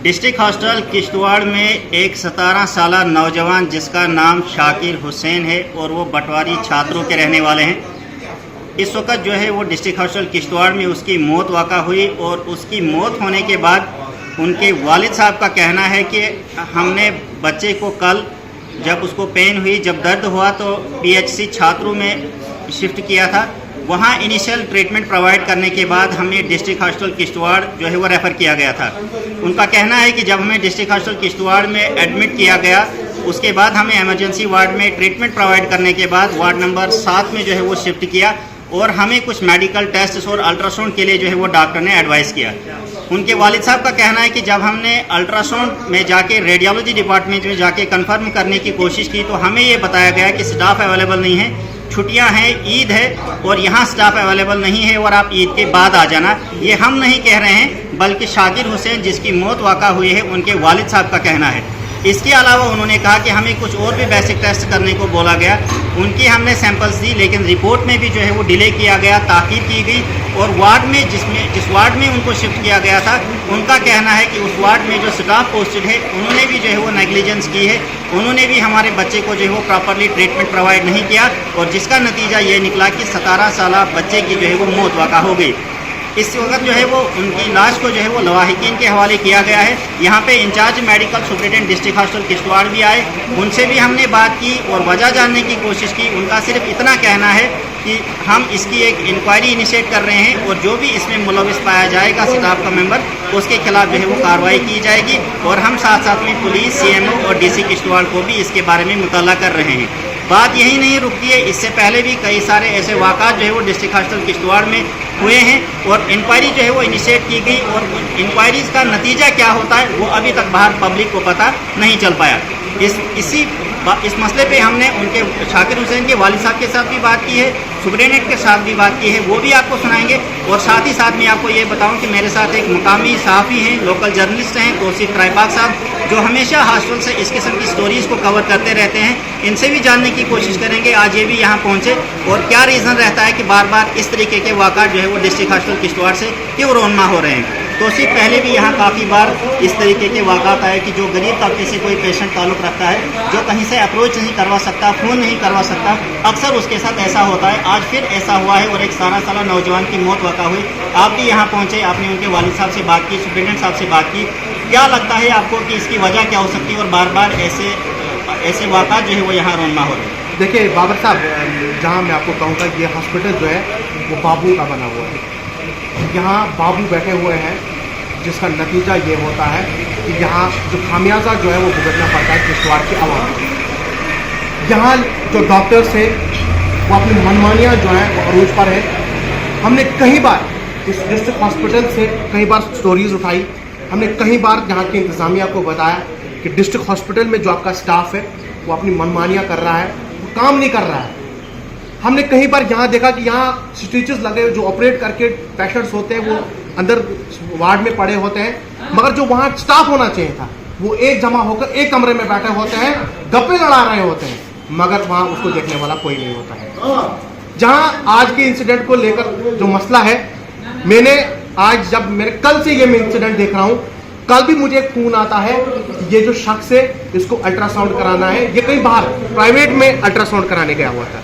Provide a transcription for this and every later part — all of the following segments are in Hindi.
डिस्ट्रिक्ट हॉस्टल किश्तवाड़ में एक 17 साल नौजवान जिसका नाम शाकिर हुसैन है और वो बटवारी छात्रों के रहने वाले हैं। इस वक्त जो है वो डिस्ट्रिक्ट हॉस्टल किश्तवाड़ में उसकी मौत वाक़ा हुई और उसकी मौत होने के बाद उनके वालिद साहब का कहना है कि हमने बच्चे को कल जब उसको पेन हुई, जब दर्द हुआ तो पीएचसी छात्रों में शिफ्ट किया था। वहाँ इनिशियल ट्रीटमेंट प्रोवाइड करने के बाद हमें डिस्ट्रिक्ट हॉस्टल किश्तवाड़ जो है वो रेफ़र किया गया था। उनका कहना है कि जब हमें डिस्ट्रिक्ट हॉस्टल किश्तवाड़ में एडमिट किया गया उसके बाद हमें इमरजेंसी वार्ड में ट्रीटमेंट प्रोवाइड करने के बाद वार्ड नंबर 7 में जो है वो शिफ्ट किया और हमें कुछ मेडिकल टेस्ट और अल्ट्रासाउंड के लिए जो है वो डॉक्टर ने एडवाइस किया। उनके वालिद साहब का कहना है कि जब हमने अल्ट्रासाउंड में जाके रेडियोलॉजी डिपार्टमेंट में जाके कंफर्म करने की कोशिश की तो हमें ये बताया गया कि स्टाफ अवेलेबल नहीं है, छुट्टियां हैं, ईद है और यहाँ स्टाफ अवेलेबल नहीं है और आप ईद के बाद आ जाना। ये हम नहीं कह रहे हैं बल्कि शाकिर हुसैन जिसकी मौत वाक़ा हुई है उनके वालिद साहब का कहना है। इसके अलावा उन्होंने कहा कि हमें कुछ और भी बेसिक टेस्ट करने को बोला गया। उनकी हमने सैंपल्स दी लेकिन रिपोर्ट में भी जो है वो डिले किया गया, ताख़ीर की गई और वार्ड में जिस वार्ड में उनको शिफ्ट किया गया था उनका कहना है कि उस वार्ड में जो स्टाफ पोस्टेड है उन्होंने भी जो है वो नेग्लिजेंस की है। उन्होंने भी हमारे बच्चे को जो है वो प्रॉपरली ट्रीटमेंट प्रोवाइड नहीं किया और जिसका नतीजा ये निकला कि 17 साल बच्चे की जो है वो मौत वाक़ा हो गई। इस वक्त जो है वो उनकी लाश को जो है वो लवाहिकीन के हवाले किया गया है। यहाँ पे incharge medical superintendent district hostel Kishtwar भी आए, उनसे भी हमने बात की और वजह जानने की कोशिश की। उनका सिर्फ इतना कहना है कि हम इसकी एक इंक्वायरी इनिशिएट कर रहे हैं और जो भी इसमें मुलविस पाया जाएगा स्टाफ का मेंबर उसके खिलाफ जो है वो कार्रवाई की जाएगी और हम साथ साथ में पुलिस, सीएमओ और डीसी किश्तवाड़ को भी इसके बारे में मुतल्ला कर रहे हैं। बात यही नहीं रुकती है, इससे पहले भी कई सारे ऐसे वाक़ात जो है वो डिस्ट्रिक्ट हॉस्टल किश्तवाड़ में हुए हैं और इंक्वायरी जो है वो इनिशिएट की गई और इंक्वायरीज़ का नतीजा क्या होता है वो अभी तक बाहर पब्लिक को पता नहीं चल पाया। इस मसले पे हमने उनके शाकिर हुसैन के वालिद साहब के साथ भी बात की है, सुपरिटेंडेंट के साथ भी बात की है, वो भी आपको सुनाएंगे। और साथ ही साथ मैं आपको ये बताऊं कि मेरे साथ एक मुकामी सहाफ़ी हैं, लोकल जर्नलिस्ट हैं, तौसीफ ट्राइपाक साहब, जो हमेशा हॉस्टल से इस किस्म की स्टोरीज़ को कवर करते रहते हैं। इनसे भी जानने की कोशिश करेंगे आज ये भी यहाँ पहुँचे और क्या रीज़न रहता है कि बार बार इस तरीके के वाक़ात जो है वो डिस्ट्रिक्ट हॉस्टल किश्तवाड़ से क्यों रौनमा हो रहे हैं। तौसीफ, पहले भी यहाँ काफ़ी बार इस तरीके के वाक़ात आए कि जो गरीब तबके से कोई पेशेंट ताल्लुक़ रखता है, जो कहीं से अप्रोच नहीं करवा सकता, फ़ोन नहीं करवा सकता, अक्सर उसके साथ ऐसा होता है। आज फिर ऐसा हुआ है और एक 17 साल नौजवान की मौत वाक़ा हुई। आप भी यहाँ पहुँचे, आपने उनके वालिद साहब से बात की, सुपरिटेंडेंट साहब से बात की। क्या लगता है आपको कि इसकी वजह क्या हो सकती है और बार बार ऐसे वाक़ात जो है वो यहाँ रौनमा हो रहे हैं? देखिए बाबर साहब, जहाँ मैं आपको कहूँगा ये हॉस्पिटल जो है वो बाबू का बना हुआ है। यहाँ बाबू बैठे हुए हैं जिसका नतीजा ये होता है कि यहाँ जो खामियाजा जो है वो भुगतना पड़ता है किश्तवाड़ की आवाम को। यहाँ जो डॉक्टर्स हैं वो अपनी मनमानियाँ जो हैं वो अरूज पर है। हमने कई बार इस डिस्ट्रिक्ट हॉस्पिटल से कई बार स्टोरीज़ उठाई, हमने कई बार यहाँ की इंतज़ामिया को बताया कि डिस्ट्रिक्ट हॉस्पिटल में जो आपका स्टाफ है वो अपनी मनमानियाँ कर रहा है, वो काम नहीं कर रहा है। हमने कई बार यहाँ देखा कि यहाँ स्टिचेस लगे जो ऑपरेट करके पेशेंट्स होते हैं वो अंदर वार्ड में पड़े होते हैं, मगर जो वहाँ स्टाफ होना चाहिए था वो एक जमा होकर एक कमरे में बैठे होते हैं, गप्पे लड़ा रहे होते हैं, मगर वहाँ उसको देखने वाला कोई नहीं होता है। जहाँ आज के इंसिडेंट को लेकर जो मसला है, मैंने आज जब मेरे कल से ये मैं इंसिडेंट देख रहा हूँ, कल भी मुझे एक फ़ोन आता है ये जो शख्स है इसको अल्ट्रासाउंड कराना है। ये कहीं बाहर प्राइवेट में अल्ट्रासाउंड कराने गया हुआ था।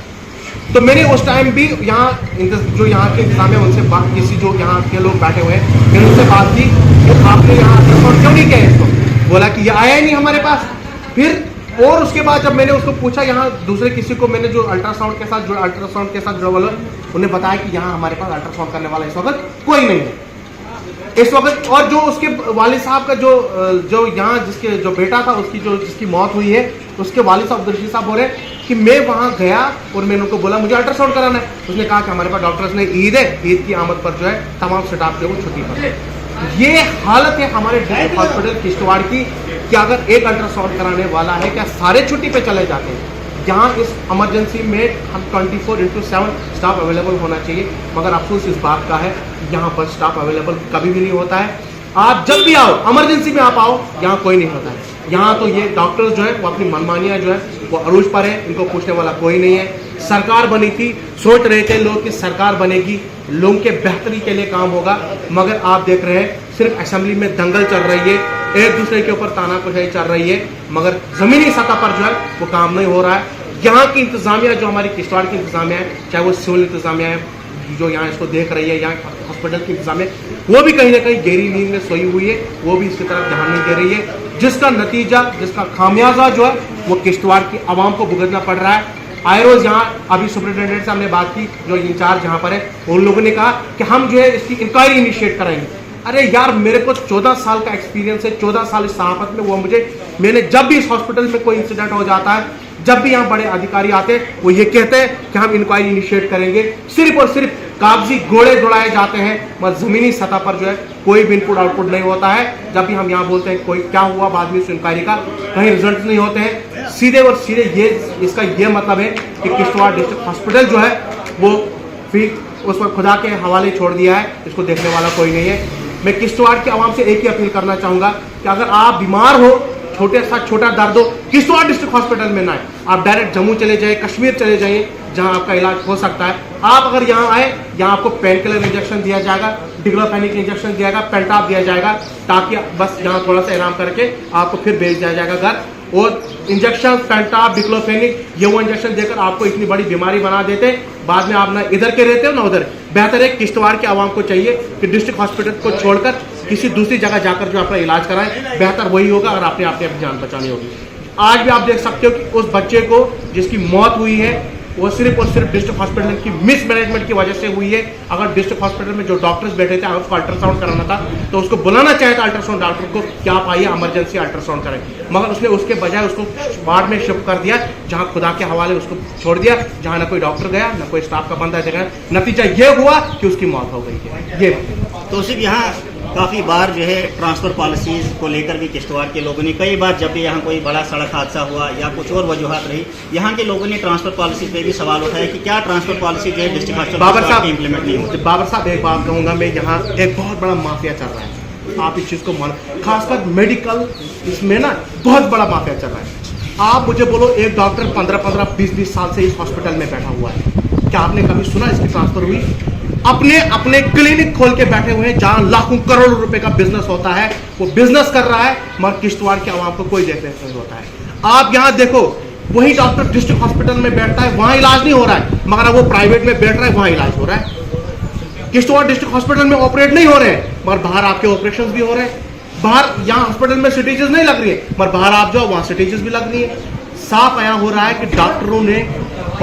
तो मैंने उस टाइम भी यहाँ जो यहाँ के इंतजाम है उनसे बात, किसी जो यहाँ के लोग बैठे हुए हैं, मैंने उनसे बात की तो आपने यहाँ अल्ट्रासाउंड क्यों नहीं किया इसको? बोला कि ये आया ही नहीं हमारे पास। फिर और उसके बाद जब मैंने उसको पूछा यहाँ दूसरे किसी को, मैंने जो अल्ट्रासाउंड के साथ जुड़ा वाला उन्हें बताया कि यहाँ हमारे पास अल्ट्रासाउंड करने वाला इस वक्त कोई नहीं है इस वक्त। और जो उसके वालिद साहब का जो यहाँ जिसके जो बेटा था उसकी जिसकी मौत हुई है, उसके वालिद साहब अब्दुल रशीद साहब बोले कि मैं वहाँ गया और मैंने उनको बोला मुझे अल्ट्रासाउंड कराना है। उसने कहा कि हमारे पास डॉक्टर्स ने ईद है, ईद की आमद पर जो है तमाम स्टाफ जो है वो छुट्टी पर है। ये हालत है हमारे डिस्ट्रिक्ट हॉस्पिटल किश्तवाड़ की कि अगर एक अल्ट्रासाउंड कराने वाला है क्या सारे छुट्टी पे चले जाते हैं। यहाँ इस इमरजेंसी में हम 24/7 स्टाफ अवेलेबल होना चाहिए, मगर अफसोस इस बात का है कि यहाँ पर स्टाफ अवेलेबल कभी भी नहीं होता है। आप जब भी आओ, इमरजेंसी में आप आओ, यहाँ कोई नहीं होता है। यहाँ तो ये डॉक्टर्स जो है वो अपनी मनमानियाँ जो है वो अरूज पर है, इनको पूछने वाला कोई नहीं है। सरकार बनी थी, सोच रहे थे लोग कि सरकार बनेगी, लोगों के बेहतरी के लिए काम होगा, मगर आप देख रहे हैं सिर्फ असेंबली में दंगल चल रही है, एक दूसरे के ऊपर तानाशाही चल रही है, मगर ज़मीनी सतह पर जो है वो काम नहीं हो रहा है। यहाँ की इंतज़ामिया जो हमारी किश्तवाड़ की इंतज़ामिया है, चाहे वो सिविल इंतज़ामिया है जो यहाँ इसको देख रही है, यहाँ हॉस्पिटल की इंतज़ामिया, वो भी कहीं ना कहीं गहरी नींद में सोई हुई है, वो भी इसकी तरफ ध्यान नहीं दे रही है, जिसका नतीजा, जिसका खामियाजा जो है वो किश्तवाड़ की आवाम को भुगतना पड़ रहा है। आए रोज़ यहाँ अभी सुपरिटेंडेंट से हमने बात की, जो इंचार्ज यहाँ पर है, उन लोगों ने कहा कि हम जो है इसकी इंक्वायरी इनिशिएट करेंगे। अरे यार, मेरे को 14 साल का एक्सपीरियंस है, 14 साल इस सहाफत में, वो मैंने जब भी इस हॉस्पिटल में कोई इंसिडेंट हो जाता है, जब भी यहाँ बड़े अधिकारी आते हैं, वो ये कहते हैं कि हम इंक्वायरी इनिशिएट करेंगे। सिर्फ और सिर्फ कागजी घोड़े दौड़ाए जाते हैं, मगर जमीनी सतह पर जो है कोई भी इनपुट आउटपुट नहीं होता है। जब भी हम यहाँ बोलते हैं कोई क्या हुआ बाद में उस इंक्वायरी का, कहीं रिजल्ट नहीं होते हैं। सीधे और सीधे इसका ये मतलब है कि किश्तवाड़ डिस्ट्रिक्ट हॉस्पिटल जो है वो फिर उस पर खुदा के हवाले छोड़ दिया है, इसको देखने वाला कोई नहीं है। मैं किश्तवाड़ की आवाम से एक ही अपील करना चाहूँगा कि अगर आप बीमार हो, छोटा दर्द हो, किश्तवाड़ डिस्ट्रिक्ट हॉस्पिटल में ना आए, आप डायरेक्ट जम्मू चले जाइए, कश्मीर चले जाइए, जहां आपका इलाज हो सकता है। आप अगर यहाँ आए, यहाँ आपको पेन किलर इंजेक्शन दिया जाएगा, डिक्लोफेनिक इंजेक्शन दिया जाएगा, पेंटाप दिया जाएगा, ताकि बस यहाँ थोड़ा सा आराम करके आपको फिर भेज दिया जाएगा घर। और इंजेक्शन, पेंटाप, डिक्लोफेनिक, ये वो इंजेक्शन देकर आपको इतनी बड़ी बीमारी बना देते, बाद में आप ना इधर के रहते हो ना उधर। बेहतर है किश्तवाड़ के आवाम को चाहिए कि डिस्ट्रिक्ट हॉस्पिटल को छोड़कर किसी दूसरी जगह जाकर जो अपना इलाज कराएं, बेहतर वही होगा अगर आपने अपनी जान बचानी होगी। आज भी आप देख सकते हो कि उस बच्चे को जिसकी मौत हुई है वो सिर्फ और सिर्फ डिस्ट्रिक्ट हॉस्पिटल की मिसमैनेजमेंट की वजह से हुई है। अगर डिस्ट्रिक्ट हॉस्पिटल में जो डॉक्टर्स बैठे थे, अगर उसको अल्ट्रासाउंड कराना था तो उसको बुलाना चाहिए था अल्ट्रासाउंड डॉक्टर को कि आप आइए इमरजेंसी अल्ट्रासाउंड करें, मगर उसने उसके बजाय उसको वार्ड में शिफ्ट कर दिया, जहां खुदा के हवाले उसको छोड़ दिया, जहां ना कोई डॉक्टर गया, ना कोई स्टाफ का बंदा गया। नतीजा ये हुआ कि उसकी मौत हो गई है। ये तो सिर्फ यहाँ काफ़ी बार जो है ट्रांसफ़र पॉलिसीज़ को लेकर भी किश्तवाड़ के लोगों ने कई बार, जब भी यहाँ कोई बड़ा सड़क हादसा हुआ या कुछ और वजूहत रही, यहाँ के लोगों ने ट्रांसफ़र पॉलिसी पे भी सवाल उठाया कि क्या ट्रांसफ़र पॉलिसी जो है डिस्ट्रिक्ट हॉस्पिटल इंप्लीमेंट नहीं होती। बाबर साहब, एक बात कहूँगा मैं, यहाँ एक बहुत बड़ा माफिया चल रहा है, आप इस चीज़ को मान, खासकर मेडिकल, इसमें ना बहुत बड़ा माफिया चल रहा है। आप मुझे बोलो, एक डॉक्टर 15-15, 20-20 साल से इस हॉस्पिटल में बैठा हुआ है, क्या आपने कभी सुना इसकी ट्रांसफर हुई? अपने क्लिनिक खोल के बैठे हुए हैं, जहां लाखों करोड़ों रुपए का बिजनेस होता है, वो बिजनेस कर रहा है, मगर किश्तवाड़ के आवाम को कोई देखने नहीं होता है। आप यहां देखो, वही डॉक्टर डिस्ट्रिक्ट हॉस्पिटल में बैठता है, वहां इलाज नहीं हो रहा है, मगर वो प्राइवेट में बैठ रहा है, वहां इलाज हो रहा है। किश्तवाड़ डिस्ट्रिक्ट हॉस्पिटल में ऑपरेट नहीं हो रहे हैं, मगर बाहर आपके ऑपरेशन भी हो रहे हैं। बाहर यहाँ हॉस्पिटल में सिटीजेस नहीं लग रही है, मगर बाहर आप जाओ वहां सिटीजेस भी लग रही है। साफ आया हो रहा है कि डॉक्टरों ने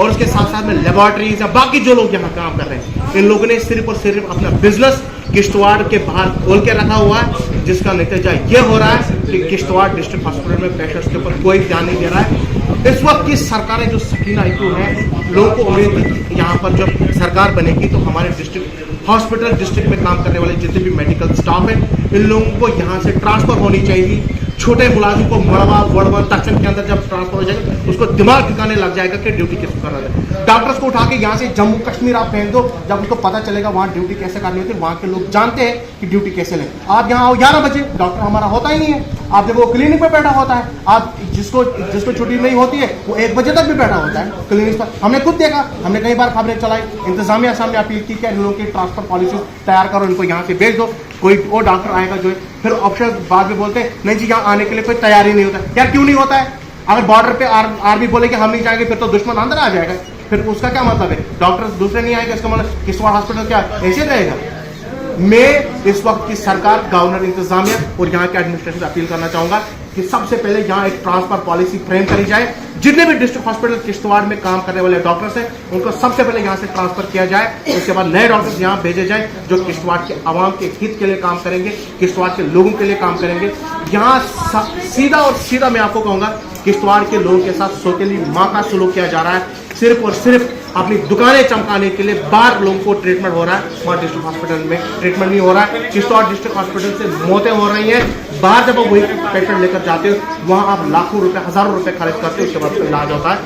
और उसके साथ साथ में लेबोरेटरीज या बाकी जो लोग यहाँ काम कर रहे हैं, इन लोगों ने सिर्फ और सिर्फ अपना बिजनेस किश्तवाड़ के बाहर खोल के रखा हुआ है, जिसका नतीजा ये हो रहा है कि किश्तवाड़ डिस्ट्रिक्ट हॉस्पिटल में पेशेंट्स के ऊपर कोई ध्यान नहीं दे रहा है। इस वक्त की सरकारें जो सकीना इशू है, लोगों को उम्मीद थी कि यहाँ पर जब सरकार बनेगी तो हमारे डिस्ट्रिक्ट हॉस्पिटल, डिस्ट्रिक्ट में काम करने वाले जितने भी मेडिकल स्टाफ है, इन लोगों को यहाँ से ट्रांसफर होनी चाहिए। छोटे मुलाजिम को मड़वा तक्षण के अंदर जब ट्रांसफर हो जाएगा, उसको दिमाग ठिकाने लग जाएगा कि ड्यूटी किसको करना है। डॉक्टर्स को उठा के यहाँ से जम्मू कश्मीर आप भेज दो, जब उनको पता चलेगा वहाँ ड्यूटी कैसे करनी होती है, वहाँ के लोग जानते हैं कि ड्यूटी कैसे लें। आप यहाँ आओ 11 बजे, डॉक्टर हमारा होता ही नहीं है, आप जब वो क्लिनिक पे बैठा होता है, आप जिसको छुट्टी नहीं होती है वो 1 बजे तक भी बैठा होता है क्लिनिक पर। हमने खुद देखा, हमने कई बार खबरें चलाई, इंतजामिया सामने अपील की कि इन लोगों की ट्रांसफर पॉलिसी तैयार करो, इनको यहाँ से भेज दो, कोई और डॉक्टर आएगा जो है। फिर ऑप्शन बाद में बोलते हैं नहीं जी यहाँ आने के लिए कोई तैयारी नहीं होता। यार क्यों नहीं होता है? अगर बॉर्डर पे आर्मी बोले कि हम नहीं जाएंगे, फिर तो दुश्मन अंदर आ जाएगा, फिर उसका क्या मतलब है? डॉक्टर दूसरे नहीं आएंगे, इसका मतलब किश्तवाड़ हॉस्पिटल क्या ऐसे रहेगा? मैं इस वक्त की सरकार, गवर्नर, इंतजामिया और यहाँ के एडमिनिस्ट्रेशन से अपील करना चाहूंगा कि सबसे पहले यहाँ एक ट्रांसफर पॉलिसी फ्रेम करी जाए। जितने भी डिस्ट्रिक्ट हॉस्पिटल किश्तवाड़ में काम करने वाले डॉक्टर्स हैं, उनको सबसे पहले यहाँ से ट्रांसफर किया जाए, उसके बाद नए डॉक्टर्स यहाँ भेजे जाए जो किश्तवाड़ के आवाम के हित के लिए काम करेंगे, किश्तवाड़ के लोगों के लिए काम करेंगे। यहाँ सीधा और सीधा मैं आपको कहूँगा, किश्तवाड़ के लोगों के साथ सौतेली माँ का सलूक किया जा रहा है। सिर्फ और सिर्फ अपनी दुकानें चमकाने के लिए बाहर लोगों को ट्रीटमेंट हो रहा है, वहाँ डिस्ट्रिक्ट हॉस्पिटल में ट्रीटमेंट नहीं हो रहा है। किश्तवाड़ डिस्ट्रिक्ट हॉस्पिटल से मौतें हो रही हैं, बाहर जब आप वही पेशेंट लेकर जाते हो, वहाँ आप लाखों रुपए, हजारों रुपए खर्च करते हो, उसके बाद इलाज होता है।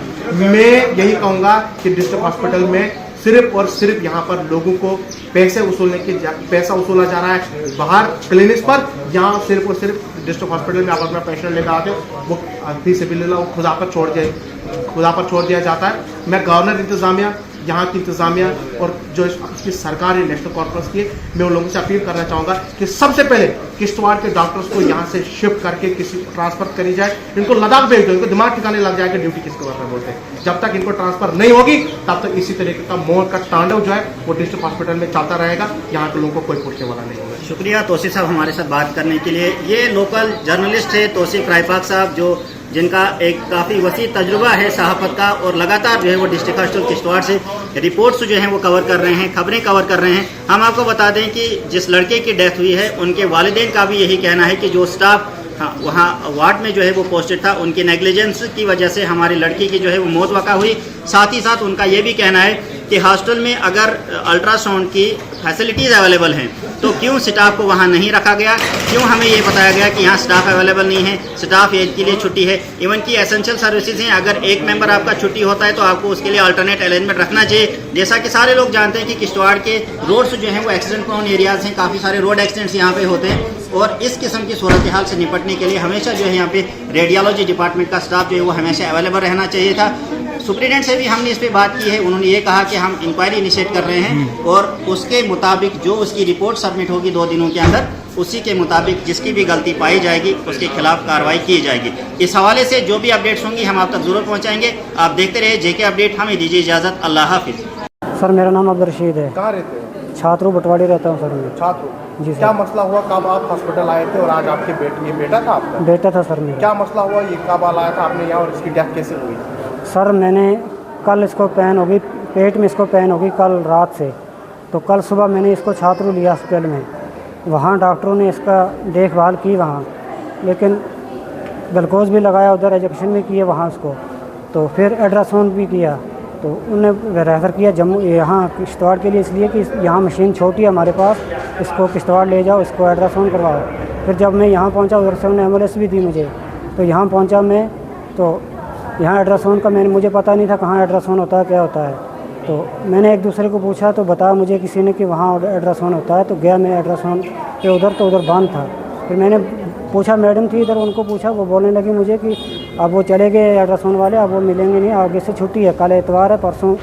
मैं यही कहूँगा कि डिस्ट्रिक्ट हॉस्पिटल में सिर्फ और सिर्फ यहाँ पर लोगों को पैसा वसूला जा रहा है बाहर क्लिनिक्स पर। यहाँ सिर्फ और सिर्फ डिस्ट्रिक्ट हॉस्पिटल में आप अपना पेशेंट लेकर आते हो, वो फीसिबिलिटी खुदा पर छोड़ दिया जाता है। मैं गवर्नर, इंतजामिया, यहाँ की इंतजामिया और जो इसकी सरकार है नेशनल कॉन्फ्रेंस की, मैं उन लोगों से अपील करना चाहूँगा कि सबसे पहले किश्तवाड़ के डॉक्टर्स को यहाँ से शिफ्ट करके किसी ट्रांसफ़र करी जाए। इनको लद्दाख भेज दो, इनको दिमाग ठिकाने लग जाएगा ड्यूटी किसको करना बोलते हैं। जब तक इनको ट्रांसफ़र नहीं होगी तब तक इसी तरीके का मौत का तांडव जो है वो डिस्ट्रिक्ट हॉस्पिटल में चलता रहेगा। यहाँ के लोगों को कोई पूछने वाला नहीं होगा। शुक्रिया तौसीफ साहब हमारे साथ बात करने के लिए। ये लोकल जर्नलिस्ट है तौसीफ रायपाक साहब, जो जिनका एक काफ़ी वसी तजुर्बा है सहाफ़त का, और लगातार जो है वो डिस्ट्रिक्ट हॉस्पिटल किश्तवाड़ से रिपोर्ट्स जो हैं वो कवर कर रहे हैं, खबरें कवर कर रहे हैं। हम आपको बता दें कि जिस लड़के की डेथ हुई है उनके वालिदैन का भी यही कहना है कि जो स्टाफ वहाँ वार्ड में जो है वो पोस्टेड था, उनकी नेग्लिजेंस की वजह से हमारी लड़की की जो है वो मौत वाक़ा हुई। साथ ही साथ उनका ये भी कहना है कि हॉस्टल में अगर अल्ट्रासाउंड की फैसिलिटीज़ अवेलेबल हैं तो क्यों स्टाफ को वहाँ नहीं रखा गया, क्यों हमें ये बताया गया कि यहाँ स्टाफ अवेलेबल नहीं है, स्टाफ ईद के लिए छुट्टी है। इवन की एसेंशियल सर्विसेज हैं, अगर एक मेंबर आपका छुट्टी होता है तो आपको उसके लिए अल्टरनेट अरेंजमेंट रखना चाहिए। जैसा कि सारे लोग जानते हैं कि किश्तवाड़ के रोड्स जो हैं वो एक्सीडेंट प्रोन एरियाज़ हैं, काफ़ी सारे रोड एक्सीडेंट्स यहाँ पे होते हैं, और इस किस्म की सूरत हाल से निपटने के लिए हमेशा जो है यहाँ पे रेडियोलॉजी डिपार्टमेंट का स्टाफ जो है वो हमेशा अवेलेबल रहना चाहिए था। सुप्रीडेंट से भी हमने इस पर बात की है, उन्होंने ये कहा कि हम इंक्वायरी इनिशिएट कर रहे हैं और उसके मुताबिक जो उसकी रिपोर्ट सबमिट होगी 2 दिनों के अंदर, उसी के मुताबिक जिसकी भी गलती पाई जाएगी उसके खिलाफ कार्रवाई की जाएगी। इस हवाले से जो भी अपडेट्स होंगी हम आप तक ज़रूर पहुँचाएंगे। आप देखते रहिए जेके अपडेट। हमें दीजिए इजाज़त। अल्लाह हाफिज़। सर मेरा नाम अब्दुल रशीद है। कहाँ रहते हैं? छात्रों बटवाड़ी रहता हूँ सर मैं। छात्र जी सर। क्या मसला हुआ, कब आप हॉस्पिटल आए थे और आज आपके बेटा था आपका? बेटा था सर मेरा। क्या मसला हुआ, ये कब आया था आपने यहाँ और इसकी डेथ कैसे हुई? सर मैंने कल इसको पेन होगी, पेट में इसको पेन होगी कल रात से, तो कल सुबह मैंने इसको छात्रों लिया हॉस्पिटल में। वहाँ डॉक्टरों ने इसका देखभाल की वहाँ, लेकिन ग्लूकोज भी लगाया, उधर इंजेक्शन भी किए वहाँ उसको, तो फिर अल्ट्रासाउंड भी किया, तो उन्हें रेफ़र किया जम्मू यहाँ किश्तवाड़ के लिए, इसलिए कि यहाँ मशीन छोटी है हमारे पास, इसको किश्तवाड़ ले जाओ, इसको अल्ट्रासाउंड करवाओ। फिर जब मैं यहाँ पहुँचा उधर से उन्होंने एम्बुलेंस भी दी मुझे, तो यहाँ पहुँचा मैं, तो यहाँ अल्ट्रासाउंड का मुझे पता नहीं था कहाँ अल्ट्रासाउंड होता है क्या होता है, तो मैंने एक दूसरे को पूछा तो बताया मुझे किसी ने कि वहाँ अल्ट्रासाउंड होता है, तो गया मैं अल्ट्रासाउंड के उधर, तो उधर बंद था। फिर मैंने पूछा, मैडम थी इधर, उनको पूछा, वो बोलने लगी मुझे कि अब वो चले गए अल्ट्रासाउंड वाले, अब वो मिलेंगे नहीं, आगे से छुट्टी है, कल एतवार है, परसों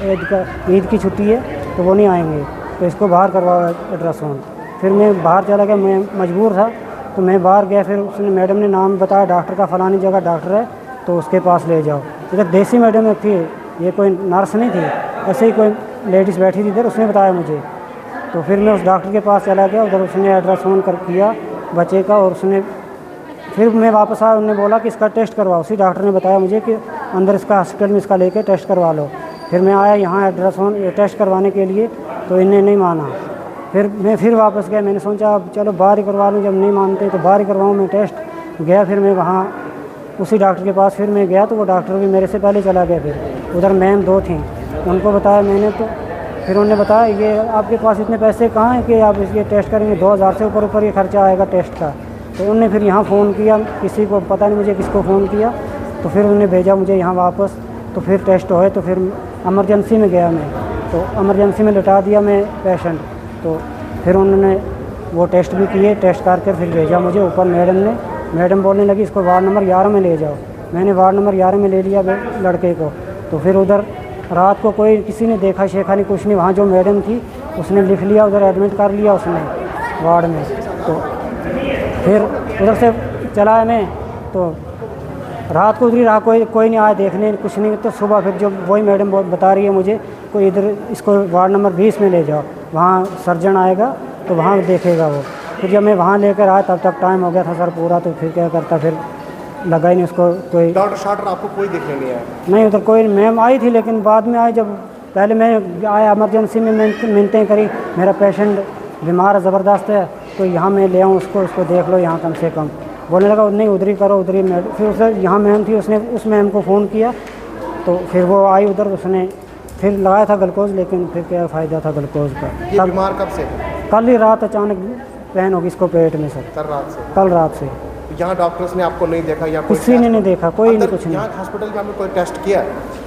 ईद की छुट्टी है, तो वो नहीं आएंगे, तो इसको बाहर करवाओ अल्ट्रासाउंड। फिर मैं बाहर चला गया, मैं मजबूर था, तो मैं बाहर गया। फिर उसने मैडम ने नाम बताया डॉक्टर का, फ़लानी जगह डॉक्टर है, तो उसके पास ले जाओ। इधर देसी मैडम थी, ये कोई नर्स नहीं थी, ऐसे ही कोई लेडीज़ बैठी थी इधर, उसने बताया मुझे। तो फिर मैं उस डॉक्टर के पास चला गया, उधर उसने अल्ट्रासाउंड किया बच्चे का, और उसने फिर मैं वापस आया, उन्होंने बोला कि इसका टेस्ट करवाओ। उसी डॉक्टर ने बताया मुझे कि अंदर इसका हॉस्पिटल में इसका लेके टेस्ट करवा लो। फिर मैं आया यहाँ अल्ट्रासाउंड टेस्ट करवाने के लिए, तो इन्हें नहीं माना। फिर मैं फिर वापस गया, मैंने सोचा अब चलो बाहर ही करवा लूँ, जब नहीं मानते तो बाहर ही करवाऊँ मैं टेस्ट। गया फिर मैं वहाँ उसी डॉक्टर के पास, फिर मैं गया तो वो डॉक्टर भी मेरे से पहले चला गया। फिर उधर मैम 2 थी, उनको बताया मैंने, तो फिर उन्होंने बताया ये आपके पास इतने पैसे कहाँ हैं कि आप इसके टेस्ट करेंगे, 2000 से ऊपर ये खर्चा आएगा टेस्ट का। तो उन्होंने फिर यहाँ फ़ोन किया, किसी को पता नहीं मुझे किसको फ़ोन किया, तो फिर उन्होंने भेजा मुझे यहाँ वापस। तो फिर टेस्ट हुए, तो फिर एमरजेंसी में गया मैं, तो एमरजेंसी में लिटा दिया मैं पेशेंट। तो फिर उन्होंने वो टेस्ट भी किए, टेस्ट करके फिर भेजा मुझे ऊपर मैडम ने। मैडम बोलने लगी इसको वार्ड नंबर 11 में ले जाओ। मैंने वार्ड नंबर 11 में ले लिया लड़के को। तो फिर उधर रात को कोई किसी ने देखा शेखा नहीं, कुछ नहीं, वहाँ जो मैडम थी उसने लिख लिया, उधर एडमिट कर लिया उसने वार्ड में। तो फिर उधर से चला है मैं, तो रात को उधर ही रहा, कोई नहीं आया देखने, कुछ नहीं। तो सुबह फिर जो वही मैडम बता रही है मुझे, कोई इधर इसको वार्ड नंबर 20 में ले जाओ, वहाँ सर्जन आएगा तो वहाँ देखेगा वो। फिर जब मैं वहाँ लेकर आया तब तक टाइम हो गया था सर पूरा, तो फिर क्या करता, फिर लगा ही नहीं उसको कोई डॉक्टर आपको कोई देखने नहीं आया? नहीं, उधर कोई मैम आई थी, लेकिन बाद में आई, जब पहले मैं आया इमरजेंसी में मिनटें करी, मेरा पेशेंट बीमार है ज़बरदस्त है, तो यहाँ मैं ले आऊँ उसको देख लो यहाँ कम से कम। बोलने लगा नहीं उधर ही करो, उधर ही। फिर उसे यहाँ मैम थी, उसने उस मैम को फ़ोन किया, तो फिर वो आई उधर, उसने फिर लगाया था ग्लूकोज, लेकिन फिर क्या फ़ायदा था ग्लूकोज का। ये बीमार कब से? कल ही रात अचानक पेन होगी इसको पेट में सर। कल रात से। यहाँ डॉक्टर्स ने आपको नहीं देखा? यहाँ किसी ने नहीं देखा, कोई नहीं, कुछ नहीं। यहाँ हॉस्पिटल में आपने कोई टेस्ट किया?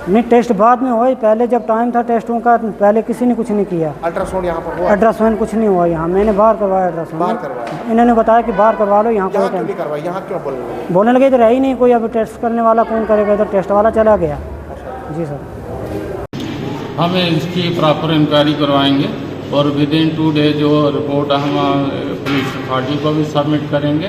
नहीं, टेस्ट बाद में हुआ, पहले जब टाइम था टेस्टों का पहले किसी ने कुछ नहीं किया। अल्ट्रासाउंड यहाँ पर हुआ? अल्ट्रासाउंड कुछ नहीं हुआ यहाँ, मैंने बाहर करवाया अल्ट्रासाउंड। बाहर करवाया? इन्होंने बताया कि बाहर करवा लो, यहाँ क्यों नहीं करवाया? यहाँ क्यों बोलने लगे इधर है ही नहीं कोई, अब टेस्ट करने वाला कौन करेगा, इधर टेस्ट वाला चला गया। जी सर। हम इसकी प्रॉपर इंक्वायरी करवाएंगे और विद इन 2 डेज जो रिपोर्ट हम पुलिस अथॉरिटी को भी सबमिट करेंगे।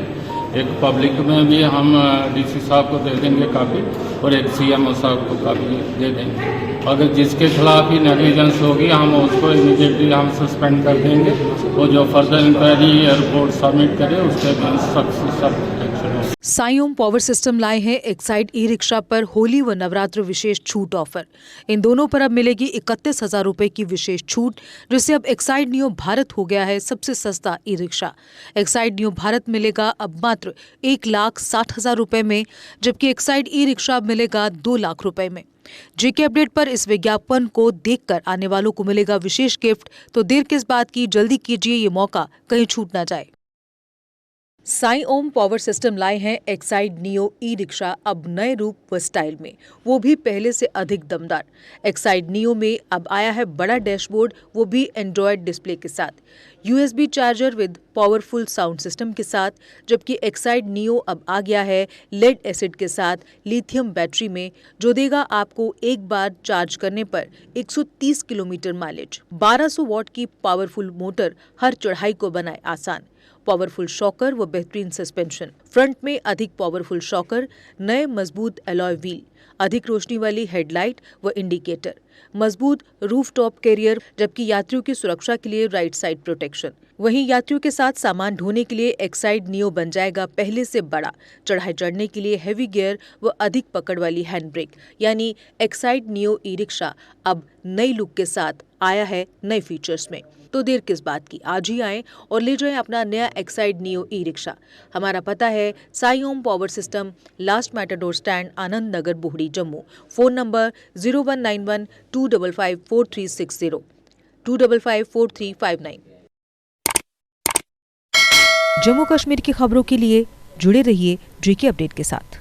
एक पब्लिक में भी हम डीसी साहब को दे देंगे कापी और एक सीएमओ साहब को कापी दे देंगे। अगर जिसके खिलाफ ही नेग्लिजेंस होगी हम उसको इमीडिएटली हम सस्पेंड कर देंगे और जो फर्दर इंक्वायरी रिपोर्ट सबमिट करे उसके अगेंस्ट सख्त एक्शन होगा। साई ओम पावर सिस्टम लाए हैं एक्साइड ई रिक्शा पर होली व नवरात्र विशेष छूट ऑफर। इन दोनों पर अब मिलेगी 31,000 रुपए की विशेष छूट, जिससे अब एक्साइड नियो भारत हो गया है सबसे सस्ता e rickshaw. Exide neo Bharat मिलेगा अब मात्र 1,60,000 रुपए में, जबकि एक्साइड ई रिक्शा मिलेगा 2 लाख रुपए में। जेके अपडेट पर इस विज्ञापन को देखकर आने वालों को मिलेगा विशेष गिफ्ट, तो देर किस बात की, जल्दी कीजिए, ये मौका कहीं छूट ना जाए। साई ओम पावर सिस्टम लाए हैं एक्साइड नियो ई रिक्शा अब नए रूप व स्टाइल में, वो भी पहले से अधिक दमदार। एक्साइड नियो में अब आया है बड़ा डैशबोर्ड, वो भी एंड्रॉयड डिस्प्ले के साथ, USB charger with powerful sound system के साथ, जबकि एक्साइड नियो अब आ गया है लेड एसिड के साथ लिथियम बैटरी में, जो देगा आपको एक बार चार्ज करने पर 130 किलोमीटर माइलेज। 1200 वॉट की पावरफुल मोटर हर चढ़ाई को बनाए आसान। पावरफुल शॉकर व बेहतरीन सस्पेंशन, फ्रंट में अधिक पावरफुल शॉकर, नए मजबूत एलॉय व्हील, अधिक रोशनी वाली हेडलाइट व इंडिकेटर, मजबूत रूफटॉप कैरियर, जबकि यात्रियों की सुरक्षा के लिए राइट साइड प्रोटेक्शन। वहीं यात्रियों के साथ सामान ढोने के लिए एक्साइड नियो बन जाएगा पहले से बड़ा। चढ़ाई चढ़ने के लिए हैवी गियर व अधिक पकड़ वाली हैंड ब्रेक, यानी एक्साइड नियो ई रिक्शा अब नई लुक के साथ आया है नए फीचर्स में। तो देर किस बात की, आज ही आएं और ले जाएं अपना नया एक्साइड नियो ई रिक्शा। हमारा पता है Sai Om power system, last matador stand, Anand Nagar, Bohri, Jammu. Phone number 0191 255 4360 255 4359। Jammu Kashmir की खबरों के लिए जुड़े रहिए जेके अपडेट के साथ।